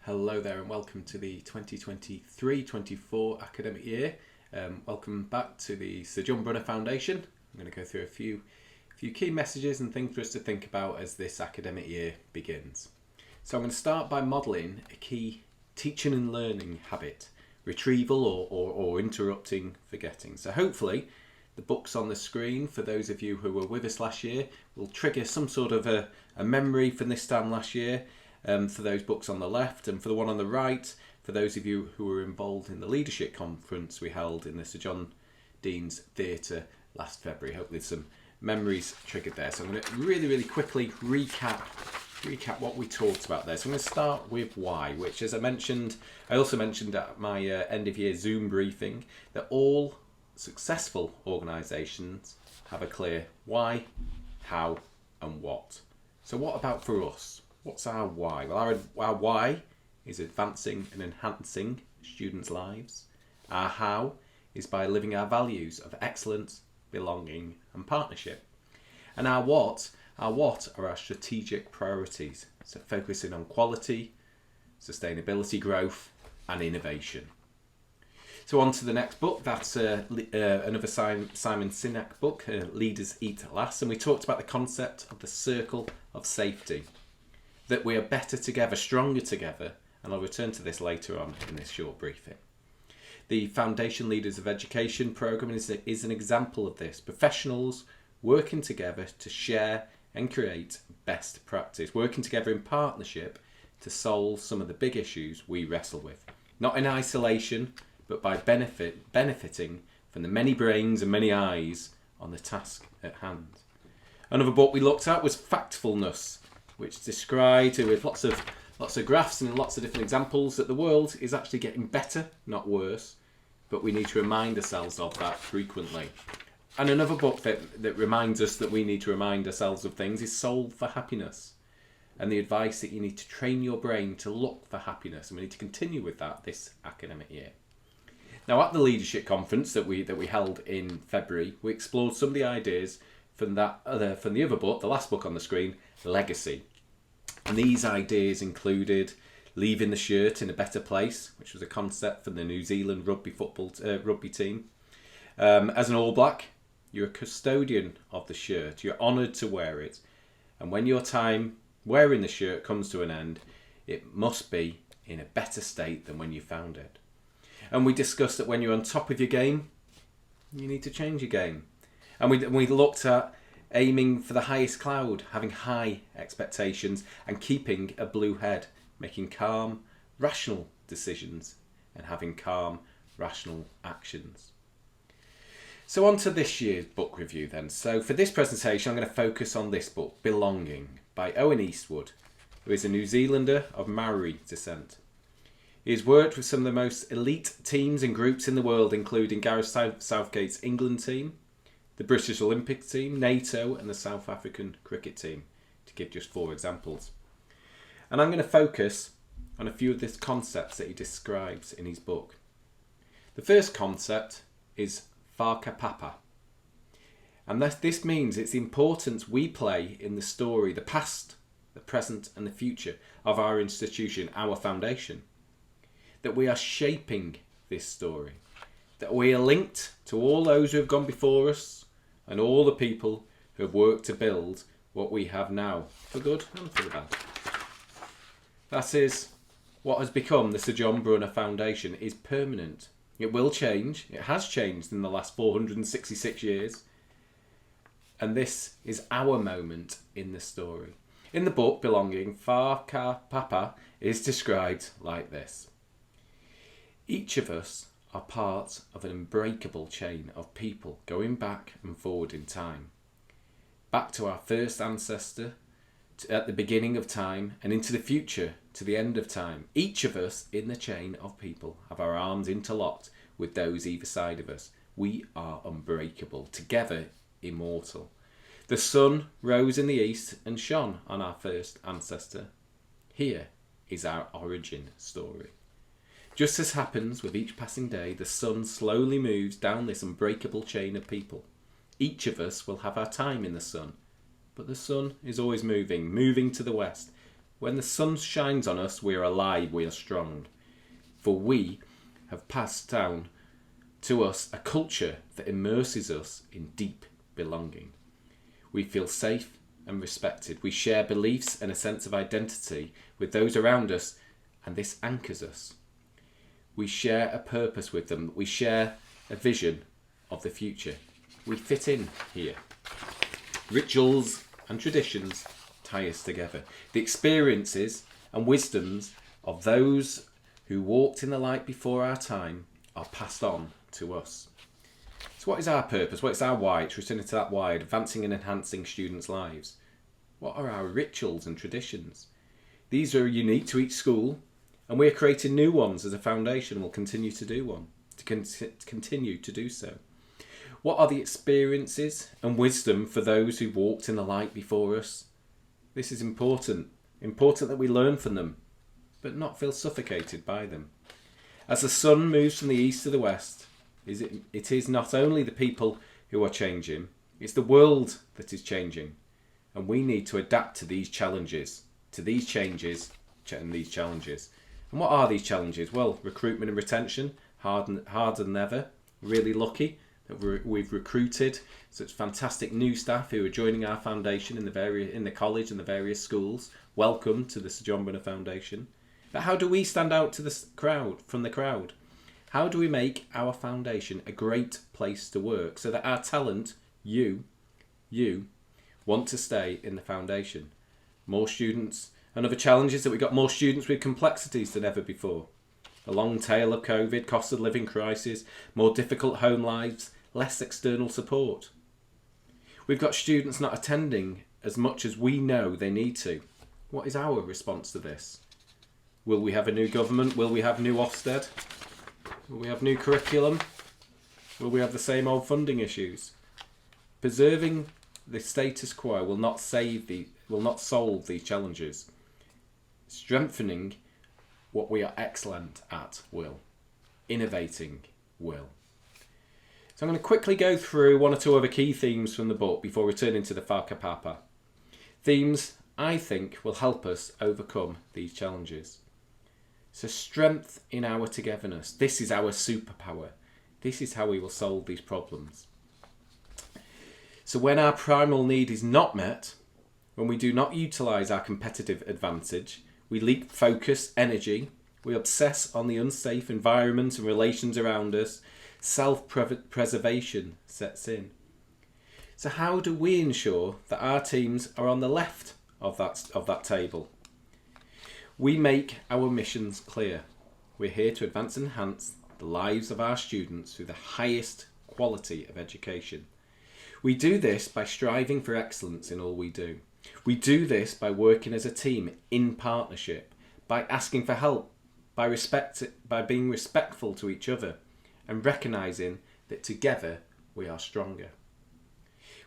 Hello there and welcome to the 2023-24 academic year. Welcome back to the Sir John Brunner Foundation. I'm going to go through a few key messages and things for us to think about as this academic year begins. So I'm going to start by modelling a key teaching and learning habit, retrieval or interrupting forgetting. So hopefully the books on the screen, for those of you who were with us last year, will trigger some sort of a memory from this time last year. For those books on the left, and for the one on the right, for those of you who were involved in the leadership conference we held in the Sir John Dean's Theatre last February. Hopefully some memories triggered there. So I'm going to really quickly recap what we talked about there. So I'm going to start with why, which, as I mentioned, I also mentioned at my end of year Zoom briefing, that all successful organisations have a clear why, how and what. So what about for us? What's our why? Well, our why is advancing and enhancing students' lives. Our how is by living our values of excellence, belonging and partnership. And our what are our strategic priorities. So focusing on quality, sustainability, growth and innovation. So on to the next book. That's another Simon Sinek book, Leaders Eat Last. And we talked about the concept of the circle of safety. That we are better together, stronger together, and I'll return to this later on in this short briefing. The Foundation Leaders of Education programme is an example of this. Professionals working together to share and create best practice, working together in partnership to solve some of the big issues we wrestle with. Not in isolation, but by benefiting from the many brains and many eyes on the task at hand. Another book we looked at was Factfulness, which described with lots of graphs and lots of different examples that the world is actually getting better, not worse, but we need to remind ourselves of that frequently. And another book that reminds us that we need to remind ourselves of things is Solve for Happiness, and the advice that you need to train your brain to look for happiness, and we need to continue with that this academic year. Now, at the leadership conference that we held in February, we explored some of the ideas from the other book, the last book on the screen, Legacy. And these ideas included leaving the shirt in a better place, which was a concept from the New Zealand rugby team. As an All Black, you're a custodian of the shirt. You're honoured to wear it. And when your time wearing the shirt comes to an end, it must be in a better state than when you found it. And we discussed that when you're on top of your game, you need to change your game. And we looked at aiming for the highest cloud, having high expectations and keeping a blue head, making calm, rational decisions and having calm, rational actions. So on to this year's book review then. So for this presentation, I'm going to focus on this book, Belonging, by Owen Eastwood, who is a New Zealander of Maori descent. He has worked with some of the most elite teams and groups in the world, including Gareth Southgate's England team, the British Olympic team, NATO and the South African cricket team, to give just 4 examples. And I'm going to focus on a few of the concepts that he describes in his book. The first concept is whakapapa. And this means it's the importance we play in the story, the past, the present and the future of our institution, our foundation. That we are shaping this story. That we are linked to all those who have gone before us and all the people who have worked to build what we have now, for good and for the bad. That is, what has become the Sir John Brunner Foundation is permanent. It will change. It has changed in the last 466 years. And this is our moment in the story. In the book Belonging, whakapapa is described like this. Each of us are part of an unbreakable chain of people going back and forward in time. Back to our first ancestor, at the beginning of time, and into the future, to the end of time. Each of us in the chain of people have our arms interlocked with those either side of us. We are unbreakable, together immortal. The sun rose in the east and shone on our first ancestor. Here is our origin story. Just as happens with each passing day, the sun slowly moves down this unbreakable chain of people. Each of us will have our time in the sun, but the sun is always moving to the west, When the sun shines on us, we are alive, we are strong. For we have passed down to us a culture that immerses us in deep belonging. We feel safe and respected. We share beliefs and a sense of identity with those around us, and this anchors us. We share a purpose with them. We share a vision of the future. We fit in here. Rituals and traditions tie us together. The experiences and wisdoms of those who walked in the light before our time are passed on to us. So what is our purpose? What is our why? It's returning to that why, advancing and enhancing students' lives. What are our rituals and traditions? These are unique to each school, and we're creating new ones as a foundation. We'll continue to continue to do so. What are the experiences and wisdom for those who walked in the light before us? This is important. Important that we learn from them, but not feel suffocated by them. As the sun moves from the east to the west, it is not only the people who are changing, it's the world that is changing. And we need to adapt to these challenges, to these changes and these challenges. And what are these challenges? Well, recruitment and retention, harder than ever. Really lucky that we've recruited such fantastic new staff who are joining our foundation in the college and the various schools. Welcome to the Sir John Brunner Foundation. But how do we stand out to from the crowd? How do we make our foundation a great place to work so that our talent, you, want to stay in the foundation? More students. Another challenge is that we've got more students with complexities than ever before. A long tail of COVID, cost of living crisis, more difficult home lives, less external support. We've got students not attending as much as we know they need to. What is our response to this? Will we have a new government? Will we have new Ofsted? Will we have new curriculum? Will we have the same old funding issues? Preserving the status quo will not solve these challenges. Strengthening what we are excellent at will. Innovating will. So I'm going to quickly go through one or two other key themes from the book before returning to the Whakapapa. Themes I think will help us overcome these challenges. So strength in our togetherness. This is our superpower. This is how we will solve these problems. So when our primal need is not met, when we do not utilise our competitive advantage, we leak focus, energy, we obsess on the unsafe environment and relations around us, self-preservation sets in. So how do we ensure that our teams are on the left of that table? We make our missions clear. We're here to advance and enhance the lives of our students through the highest quality of education. We do this by striving for excellence in all we do. We do this by working as a team in partnership, by asking for help, by being respectful to each other, and recognising that together we are stronger.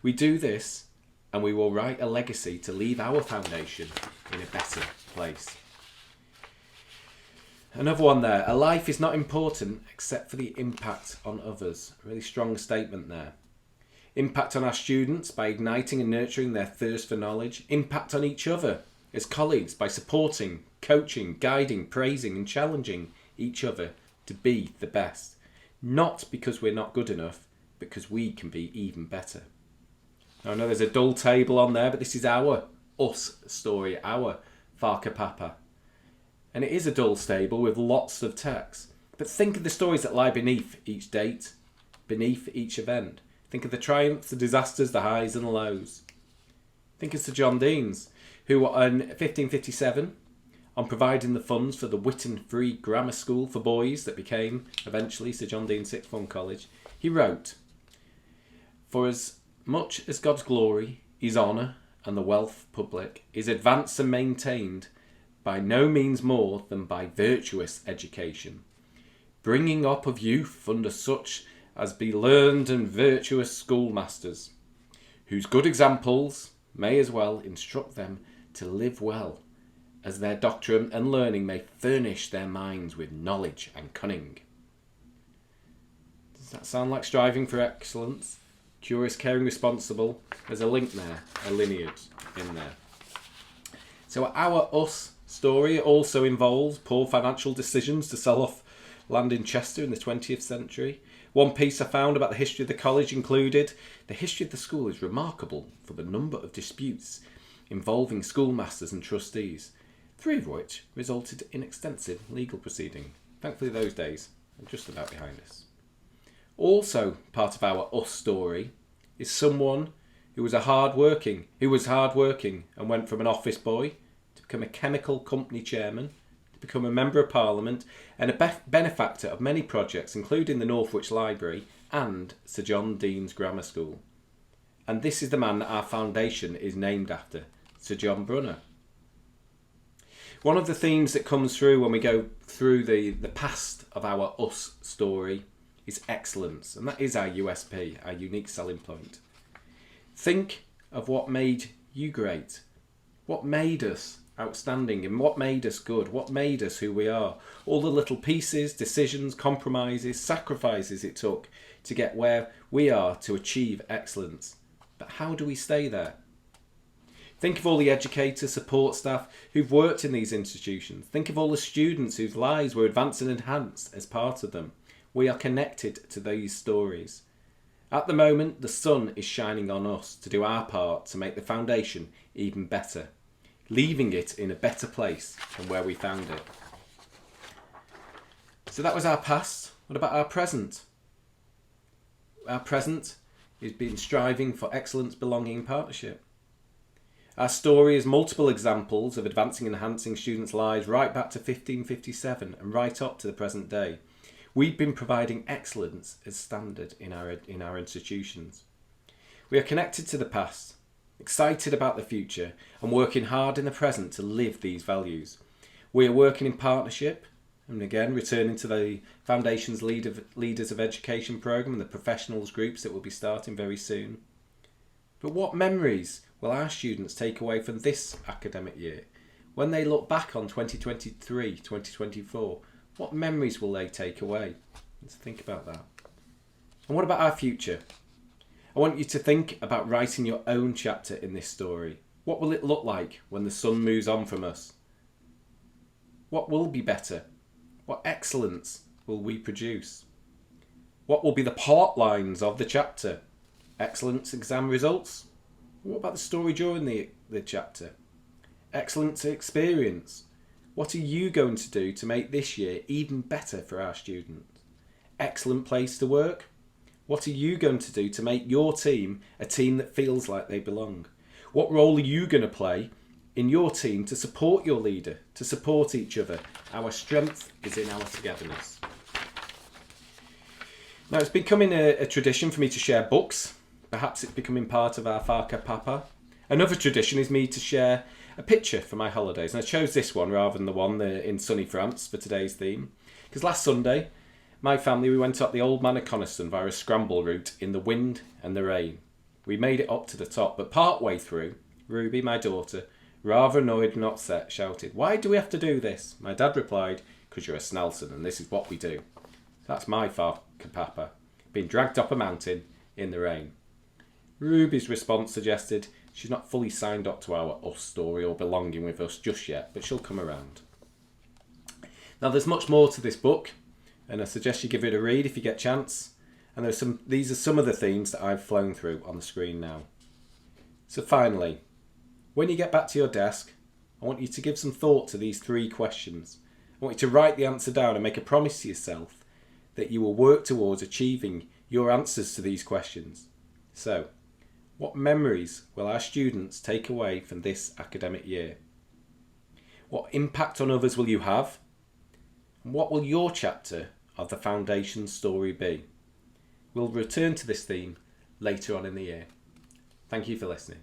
We do this, and we will write a legacy to leave our foundation in a better place. Another one there. A life is not important except for the impact on others. A really strong statement there. Impact on our students by igniting and nurturing their thirst for knowledge. Impact on each other as colleagues by supporting, coaching, guiding, praising and challenging each other to be the best. Not because we're not good enough, but because we can be even better. Now, I know there's a dull table on there, but this is our us story, our Whakapapa. And it is a dull table with lots of text. But think of the stories that lie beneath each date, beneath each event. Think of the triumphs, the disasters, the highs and the lows. Think of Sir John Deans, who in 1557, on providing the funds for the Whitton Free Grammar School for boys that became eventually Sir John Dean Sixth Form College, he wrote, "For as much as God's glory, his honour and the wealth public is advanced and maintained by no means more than by virtuous education, bringing up of youth under such as be learned and virtuous schoolmasters, whose good examples may as well instruct them to live well, as their doctrine and learning may furnish their minds with knowledge and cunning." Does that sound like striving for excellence? Curious, caring, responsible. There's a link there, a lineage in there. So our Us story also involves poor financial decisions to sell off land in Chester in the 20th century. One piece I found about the history of the college included, the history of the school is remarkable for the number of disputes involving schoolmasters and trustees, 3 of which resulted in extensive legal proceeding. Thankfully those days are just about behind us. Also part of our Us story is someone who was hard-working and went from an office boy to become a chemical company chairman, to become a member of parliament and a benefactor of many projects, including the Northwich Library and Sir John Dean's Grammar School. And this is the man that our foundation is named after, Sir John Brunner. One of the themes that comes through when we go through the past of our Us story is excellence, and that is our USP, our unique selling point. Think of what made you great, what made us outstanding, and what made us good, what made us who we are. All the little pieces, decisions, compromises, sacrifices it took to get where we are to achieve excellence. But how do we stay there? Think of all the educators, support staff who've worked in these institutions. Think of all the students whose lives were advanced and enhanced as part of them. We are connected to these stories. At the moment, the sun is shining on us to do our part to make the foundation even better, leaving it in a better place than where we found it. So that was our past. What about our present? Our present is being striving for excellence, belonging, and partnership. Our story is multiple examples of advancing and enhancing students' lives right back to 1557 and right up to the present day. We've been providing excellence as standard in our institutions. We are connected to the past, excited about the future, and working hard in the present to live these values. We are working in partnership, and again returning to the Foundation's Leaders of Education programme and the professionals groups that will be starting very soon. But what memories will our students take away from this academic year? When they look back on 2023, 2024, what memories will they take away? Let's think about that. And what about our future? I want you to think about writing your own chapter in this story. What will it look like when the sun moves on from us? What will be better? What excellence will we produce? What will be the plot lines of the chapter? Excellence exam results? What about the story during the chapter? Excellence experience? What are you going to do to make this year even better for our students? Excellent place to work? What are you going to do to make your team a team that feels like they belong? What role are you going to play in your team to support your leader, to support each other? Our strength is in our togetherness. Now, it's becoming a tradition for me to share books. Perhaps it's becoming part of our Whaka Papa. Another tradition is me to share a picture for my holidays. And I chose this one rather than the one in sunny France for today's theme. Because last Sunday, my family, we went up the Old Man of Coniston via a scramble route in the wind and the rain. We made it up to the top, but part way through, Ruby, my daughter, rather annoyed and upset, shouted, "Why do we have to do this?" My dad replied, "Because you're a Snelson and this is what we do." That's my Whaka Papa, being dragged up a mountain in the rain. Ruby's response suggested she's not fully signed up to our Us story or belonging with us just yet, but she'll come around. Now, there's much more to this book, and I suggest you give it a read if you get a chance. And these are some of the themes that I've flown through on the screen now. So finally, when you get back to your desk, I want you to give some thought to these 3 questions. I want you to write the answer down and make a promise to yourself that you will work towards achieving your answers to these questions. So, what memories will our students take away from this academic year? What impact on others will you have? And what will your chapter of the Foundation story be? We'll return to this theme later on in the year. Thank you for listening.